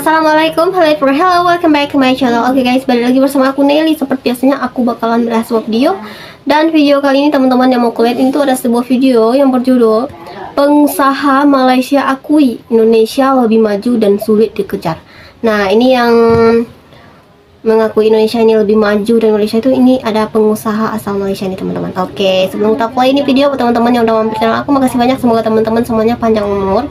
Assalamualaikum, hello, welcome back to my channel. Oke guys, balik lagi bersama aku Nelly. Seperti biasanya aku bakalan bahas sebuah video. Dan video kali ini teman-teman yang mau kulihat itu ada sebuah video yang berjudul Pengusaha Malaysia akui Indonesia lebih maju dan sulit dikejar. Nah, ini yang mengakui Indonesia ini lebih maju dan Malaysia itu ini ada pengusaha asal Malaysia nih teman-teman. Oke, sebelum kita play ini video buat teman-teman yang udah mampir channel aku, makasih banyak. Semoga teman-teman semuanya panjang umur,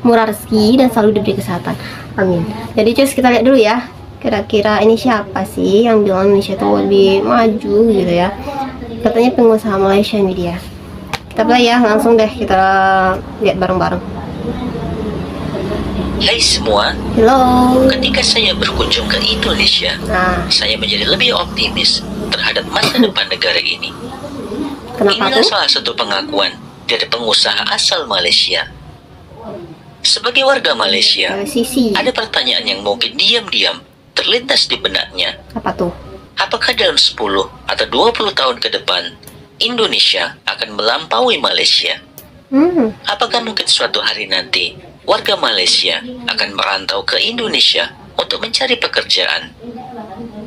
murah rezeki, dan selalu diberi kesehatan. Amin. Jadi cus, kita lihat dulu ya, kira-kira ini siapa sih yang bilang Indonesia itu lebih maju gitu ya. Katanya pengusaha Malaysia ini dia. Kita play ya, langsung deh kita lihat bareng-bareng. Hai semua, Halo. ketika saya berkunjung ke Indonesia, saya menjadi lebih optimis terhadap masa depan negara ini. Kenapa Inilah tuh? salah satu pengakuan dari pengusaha asal Malaysia. Sebagai warga Malaysia, Sisi. ada pertanyaan yang mungkin diam-diam terlintas di benaknya. Apa tuh? Apakah dalam 10 atau 20 tahun ke depan, Indonesia akan melampaui Malaysia? Apakah mungkin suatu hari nanti, warga Malaysia akan merantau ke Indonesia untuk mencari pekerjaan?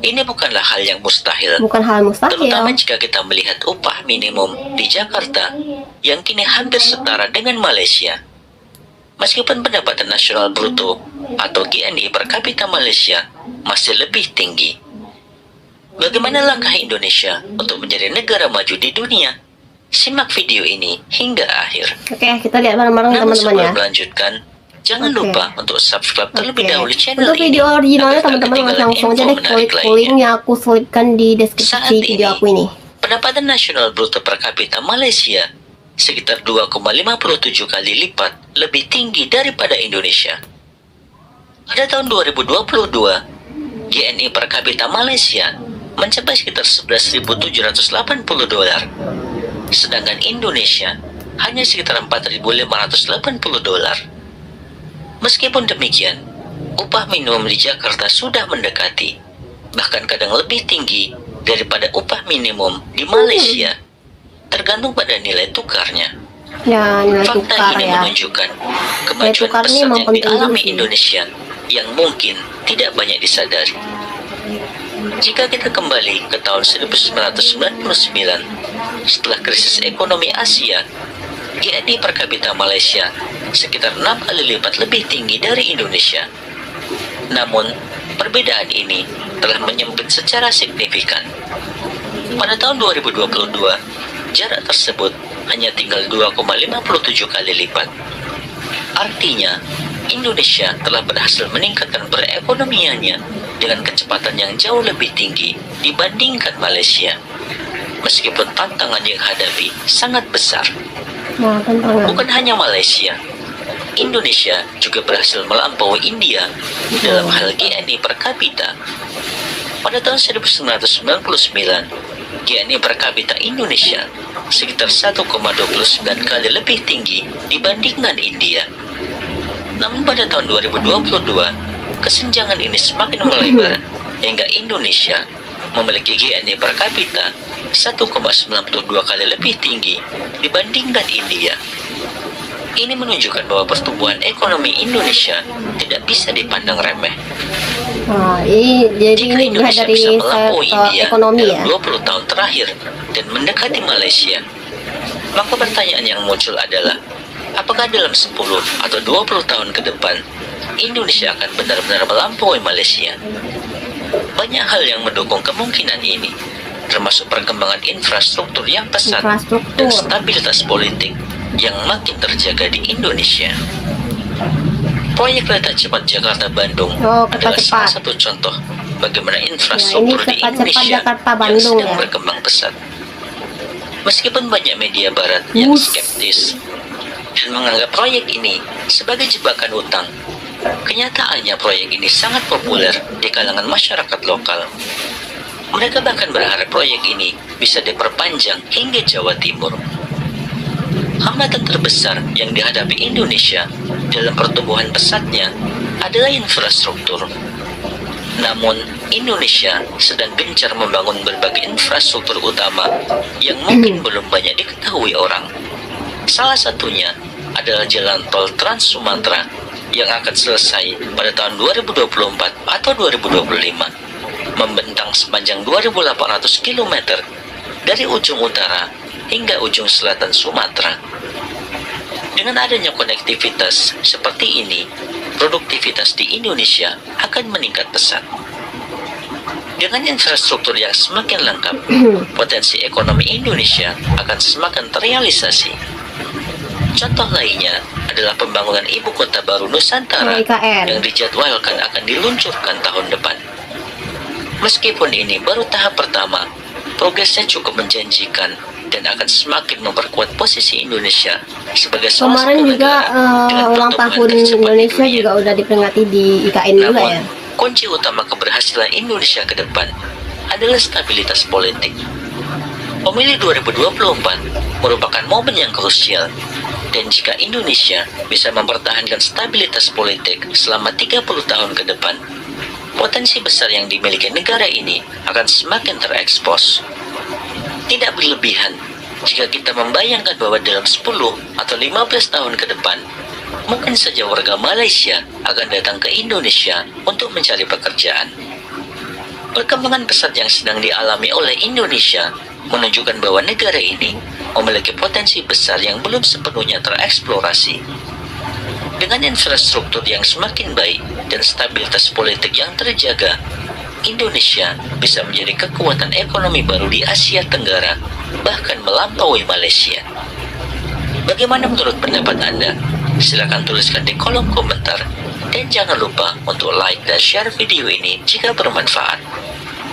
Ini bukanlah hal yang mustahil. Bukan hal mustahil. Terutama jika kita melihat upah minimum di Jakarta yang kini hampir setara dengan Malaysia. Meskipun pendapatan nasional bruto atau GNI per kapita Malaysia masih lebih tinggi. Bagaimana langkah Indonesia untuk menjadi negara maju di dunia? Simak video ini hingga akhir. Oke, kita lihat bareng-bareng Namun teman-teman ya. sebelum melanjutkan, jangan lupa untuk subscribe terlebih dahulu channel Untuk video ini. originalnya agar tak teman-teman ketinggalan langsung aja info deh menarik klik lainnya. link yang aku selipkan di deskripsi Saat video aku ini. pendapatan nasional bruto per kapita Malaysia sekitar 2,57 kali lipat lebih tinggi daripada Indonesia. Pada tahun 2022, GNI per kapita Malaysia mencapai sekitar 11.780 dolar, sedangkan Indonesia hanya sekitar 4.580 dolar. Meskipun demikian, upah minimum di Jakarta sudah mendekati, bahkan kadang lebih tinggi daripada upah minimum di Malaysia, tergantung pada nilai tukarnya. Ya, nilai Fakta tukar ini ya. menunjukkan kemajuan tukar ini pesat emang yang penting dialami sih. Indonesia yang mungkin tidak banyak disadari. Jika kita kembali ke tahun 1999, setelah krisis ekonomi Asia, GNI per kapita Malaysia sekitar 6 kali lipat lebih tinggi dari Indonesia. Namun, perbedaan ini telah menyempit secara signifikan. Pada tahun 2022, jarak tersebut hanya tinggal 2,57 kali lipat. Artinya, Indonesia telah berhasil meningkatkan perekonomiannya dengan kecepatan yang jauh lebih tinggi dibandingkan Malaysia. Meskipun tantangan yang hadapi sangat besar. Nah, tantangan. Bukan hanya Malaysia, Indonesia juga berhasil melampaui India dalam hal GNI per kapita. Pada tahun 1999, GNI per kapita Indonesia sekitar 1,29 kali lebih tinggi dibandingkan India. Namun pada tahun 2022, kesenjangan ini semakin melebar hingga Indonesia memiliki GNI per kapita 1,92 kali lebih tinggi dibandingkan India. Ini menunjukkan bahwa pertumbuhan ekonomi Indonesia tidak bisa dipandang remeh. Nah, jadi Jika ini dilihat Indonesia dari bisa melampaui sektor India ekonomi ya. dalam 20 tahun terakhir dan mendekati Malaysia, maka pertanyaan yang muncul adalah, apakah dalam 10 atau 20 tahun ke depan, Indonesia akan benar-benar melampaui Malaysia? Banyak hal yang mendukung kemungkinan ini, termasuk perkembangan infrastruktur yang pesat dan stabilitas politik yang makin terjaga di Indonesia. Proyek kereta cepat Jakarta-Bandung adalah salah satu contoh bagaimana infrastruktur di Indonesia yang sedang berkembang pesat. Meskipun banyak media barat yang skeptis dan menganggap proyek ini sebagai jebakan utang, kenyataannya proyek ini sangat populer di kalangan masyarakat lokal. Mereka bahkan berharap proyek ini bisa diperpanjang hingga Jawa Timur. Hambatan terbesar yang dihadapi Indonesia dalam pertumbuhan pesatnya adalah infrastruktur. Namun, Indonesia sedang gencar membangun berbagai infrastruktur utama yang mungkin belum banyak diketahui orang. Salah satunya adalah jalan tol Trans Sumatera yang akan selesai pada tahun 2024 atau 2025, membentang sepanjang 2.800 km dari ujung utara hingga ujung selatan Sumatera. Dengan adanya konektivitas seperti ini, produktivitas di Indonesia akan meningkat pesat. Dengan infrastruktur yang semakin lengkap, potensi ekonomi Indonesia akan semakin terrealisasi. Contoh lainnya adalah pembangunan ibu kota baru Nusantara IKN yang dijadwalkan akan diluncurkan tahun depan. Meskipun ini baru tahap pertama, progresnya cukup menjanjikan dan akan semakin memperkuat posisi Indonesia sebagai salah kemarin satu juga negara dengan ulang pertumbuhan tahun tercepat di Indonesia dunia. juga udah diperingati di IKN juga Namun, ya. kunci utama keberhasilan Indonesia ke depan adalah stabilitas politik. Pemilih 2024 merupakan momen yang krusial, dan jika Indonesia bisa mempertahankan stabilitas politik selama 30 tahun ke depan, potensi besar yang dimiliki negara ini akan semakin terekspos. Tidak berlebihan jika kita membayangkan bahwa dalam 10 atau 15 tahun ke depan, mungkin saja warga Malaysia akan datang ke Indonesia untuk mencari pekerjaan. Perkembangan pesat yang sedang dialami oleh Indonesia menunjukkan bahwa negara ini memiliki potensi besar yang belum sepenuhnya tereksplorasi. Dengan infrastruktur yang semakin baik dan stabilitas politik yang terjaga, Indonesia bisa menjadi kekuatan ekonomi baru di Asia Tenggara, bahkan melampaui Malaysia. Bagaimana menurut pendapat Anda? Silakan tuliskan di kolom komentar, dan jangan lupa untuk like dan share video ini jika bermanfaat.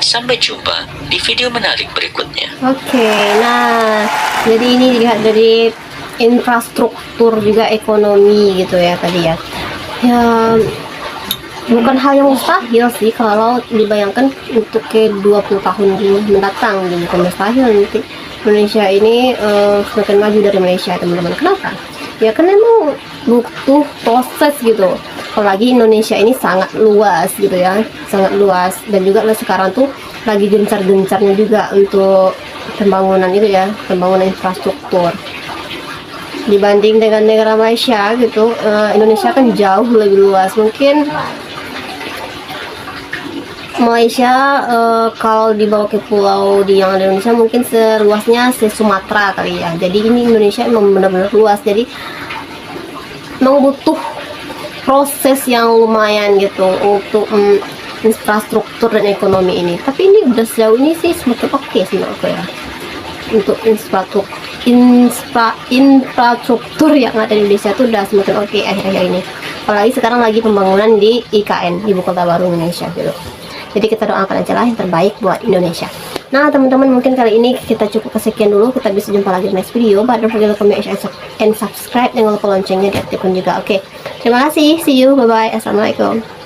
Sampai jumpa di video menarik berikutnya. Oke, nah jadi ini dilihat dari infrastruktur juga ekonomi gitu ya tadi ya. Ya bukan hal yang mustahil sih kalau dibayangkan untuk ke 20 tahun mendatang, jadi bukan mustahil nanti Indonesia ini semakin maju dari Malaysia, teman-teman. Kenapa? Ya karena emang butuh proses gitu, apalagi Indonesia ini sangat luas gitu ya, sangat luas, dan juga sekarang tuh lagi gencar-gencarnya juga untuk pembangunan itu ya, pembangunan infrastruktur. Dibanding dengan negara Malaysia gitu, Indonesia kan jauh lebih luas. Mungkin Malaysia kalau dibawa ke pulau di yang ada Indonesia mungkin seluasnya Sumatera kali ya. Jadi ini Indonesia memang benar-benar luas, jadi memang butuh proses yang lumayan gitu untuk infrastruktur dan ekonomi ini. Tapi ini udah sejauh ini sih semakin oke sih menurut aku ya, untuk infrastruktur yang ada di Indonesia tuh udah semakin oke akhir-akhir ini. Apalagi sekarang lagi pembangunan di IKN, Ibu Kota Baru Indonesia gitu. Jadi kita doakan aja lah yang terbaik buat Indonesia. Nah teman-teman, mungkin kali ini kita cukup kesekian dulu. Kita bisa jumpa lagi di next video. But don't forget to comment and subscribe. Jangan lupa loncengnya diaktifkan juga. Oke, terima kasih. See you. Bye bye. Assalamualaikum.